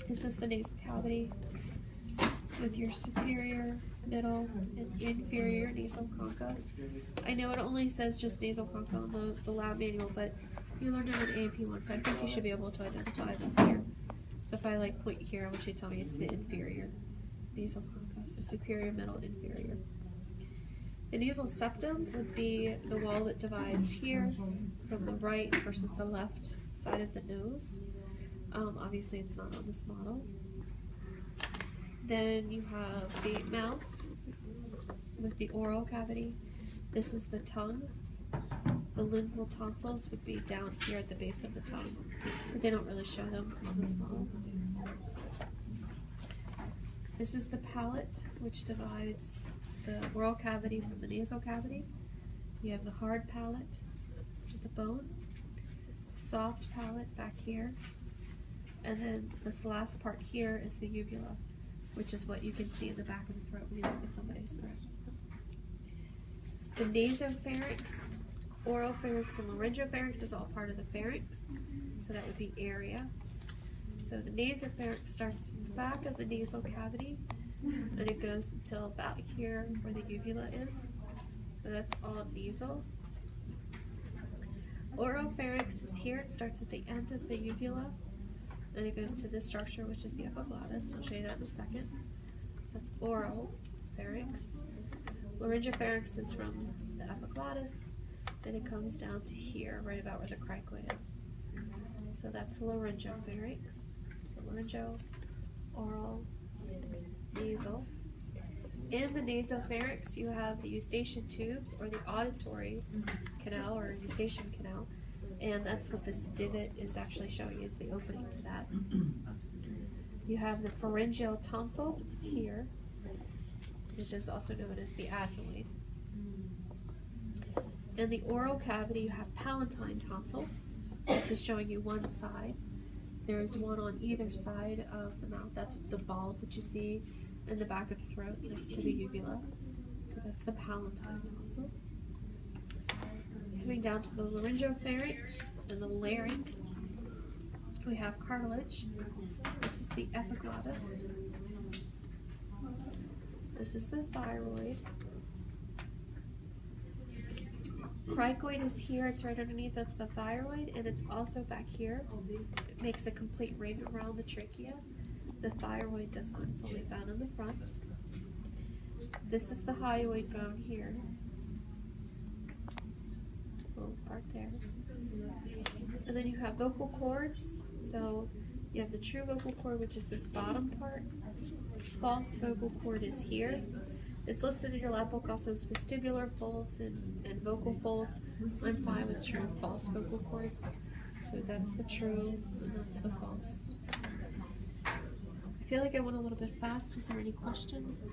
This is the nasal cavity with your superior, middle, and inferior nasal concha. I know it only says just nasal concha on the lab manual, but you learned it in AP once, so I think you should be able to identify them here. So if I like point here, I want you to tell me it's the inferior nasal concha, so superior, middle, inferior. The nasal septum would be the wall that divides here from the right versus the left side of the nose. Obviously it's not on this model. Then you have the mouth with the oral cavity. This is the tongue. The lingual tonsils would be down here at the base of the tongue, but they don't really show them on this model. This is the palate, which divides the oral cavity from the nasal cavity. You have the hard palate with the bone, soft palate back here, and then this last part here is the uvula, which is what you can see in the back of the throat when you look at somebody's throat. The nasopharynx, oropharynx, and laryngopharynx is all part of the pharynx, so that would be area. So the nasopharynx starts in the back of the nasal cavity, and it goes until about here where the uvula is. So that's all nasal. Oropharynx is here. It starts at the end of the uvula, and it goes to this structure, which is the epiglottis. I'll show you that in a second. So that's oropharynx. Laryngopharynx is from the epiglottis, and it comes down to here, right about where the cricoid is. So that's laryngopharynx. So laryngeal, oral, nasal. In the nasopharynx, you have the eustachian tubes, or the auditory canal, or eustachian canal, and that's what this divot is actually showing, is the opening to that. You have the pharyngeal tonsil here, which is also known as the adenoid. In the oral cavity, you have palatine tonsils. This is showing you one side. There is one on either side of the mouth. That's the balls that you see in the back of the throat next to the uvula. So that's the palatine tonsil. Coming down to the laryngopharynx and the larynx, we have cartilage. This is the epiglottis. This is the thyroid. Cricoid is here, it's right underneath the thyroid, and it's also back here. It makes a complete ring around the trachea. The thyroid does not, it's only found in the front. This is the hyoid bone here. Little part there. And then you have vocal cords. So you have the true vocal cord, which is this bottom part. False vocal cord is here. It's listed in your lab book also as vestibular folds and vocal folds. I'm fine with true and false vocal cords. So that's the true and that's the false. I feel like I went a little bit fast. Is there any questions?